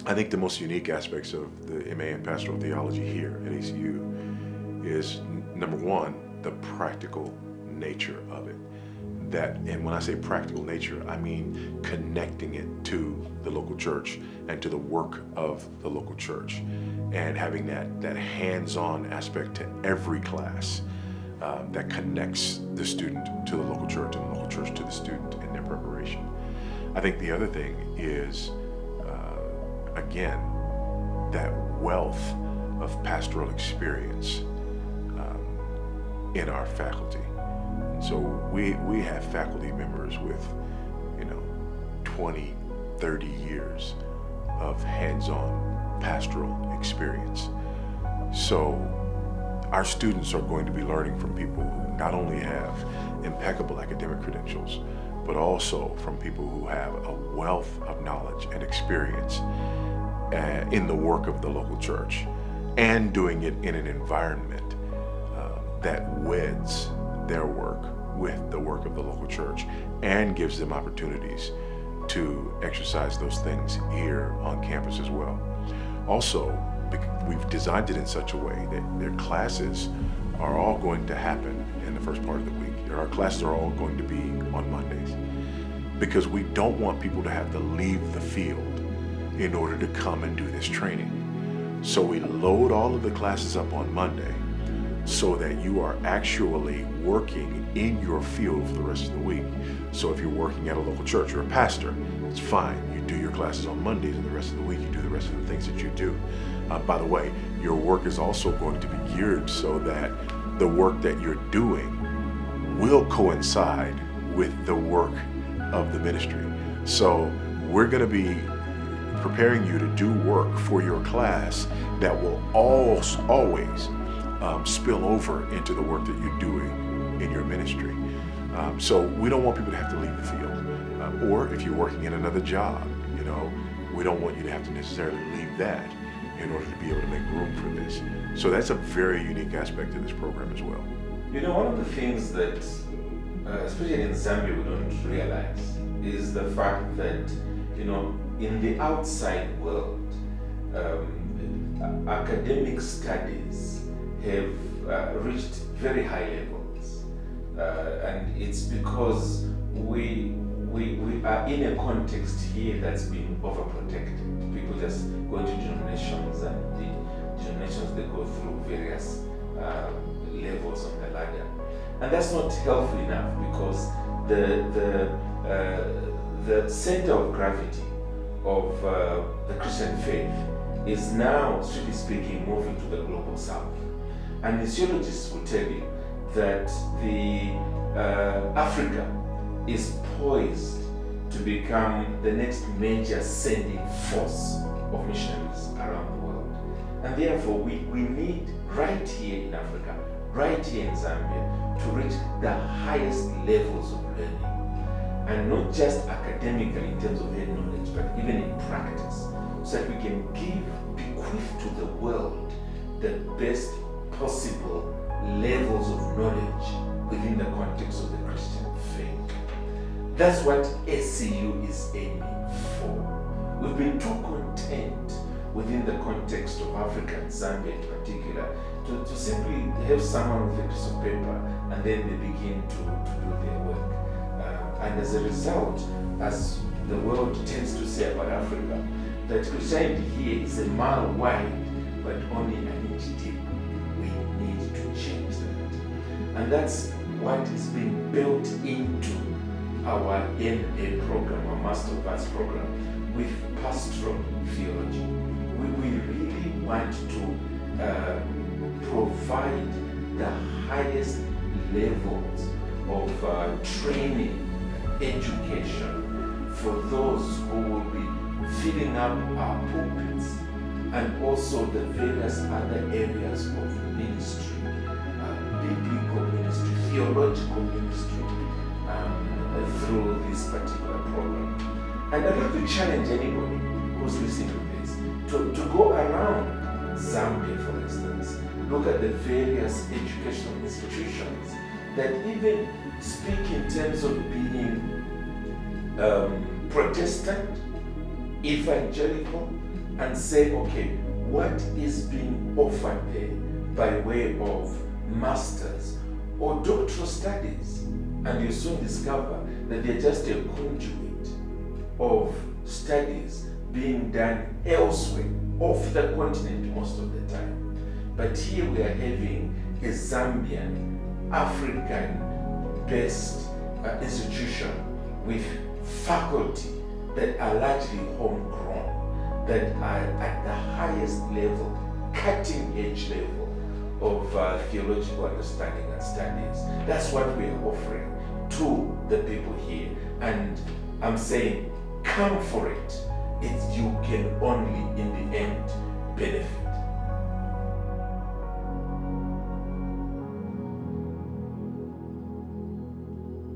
I think the most unique aspects of the MA in Pastoral Theology here at ACU is, number one, the practical nature of it. And when I say practical nature, I mean connecting it to the local church and to the work of the local church, and having that hands-on aspect to every class that connects the student to the local church and the local church to the student in their preparation. I think the other thing is, again, that wealth of pastoral experience in our faculty. So we have faculty members with, 20, 30 years of hands-on pastoral experience. So our students are going to be learning from people who not only have impeccable academic credentials, but also from people who have a wealth of knowledge and experience in the work of the local church, and doing it in an environment that weds their work with the work of the local church and gives them opportunities to exercise those things here on campus as well. Also, we've designed it in such a way that their classes are all going to happen in the first part of the week. Our classes are all going to be on Mondays, because we don't want people to have to leave the field in order to come and do this training. So we load all of the classes up on Monday so that you are actually working in your field for the rest of the week. So if you're working at a local church, you're a pastor, it's fine. You do your classes on Mondays, and the rest of the week you do the rest of the things that you do. By the way, your work is also going to be geared so that the work that you're doing will coincide with the work of the ministry. So we're going to be preparing you to do work for your class that will always spill over into the work that you're doing in your ministry. So we don't want people to have to leave the field. Or if you're working in another job, we don't want you to have to necessarily leave that in order to be able to make room for this. So that's a very unique aspect of this program as well. One of the things that, especially in Zambia, we don't realize is the fact that, in the outside world, academic studies have reached very high levels, and it's because we are in a context here that's been overprotected. People just go into denominations, and the denominations, they go through various levels on the ladder, and that's not healthy enough, because the center of gravity of the Christian faith is now, strictly speaking, moving to the global south. And missiologists will tell you that Africa is poised to become the next major sending force of missionaries around the world. And therefore, we need, right here in Africa, right here in Zambia, to reach the highest levels of learning. And not just academically in terms of head knowledge, but even in practice, so that we can bequeath to the world the best possible levels of knowledge within the context of the Christian faith. That's what ACU is aiming for. We've been too content within the context of Africa and Zambia in particular to simply have someone with a piece of paper and then they begin to do their work. And as a result, as the world tends to say about Africa, that Christianity here is a mile wide, but only an inch deep. We need to change that. And that's what is being built into our MA program, our Master of Arts program, with Pastoral Theology. We really want to provide the highest levels of training, education for those who will be filling up our pulpits, and also the various other areas of ministry, biblical ministry, theological ministry, through this particular program. And I'd like to challenge anybody who's listening to this to go around Zambia, for instance, look at the various educational institutions that even speak in terms of being Protestant, evangelical, and say, okay, what is being offered there by way of masters or doctoral studies? And you soon discover that they're just a conduit of studies being done elsewhere, off the continent most of the time. But here we are having a Zambian, African-based institution with faculty that are largely homegrown, that are at the highest level, cutting-edge level of theological understanding and studies. That's what we are offering to the people here. And I'm saying, come for it. You can only, in the end, benefit.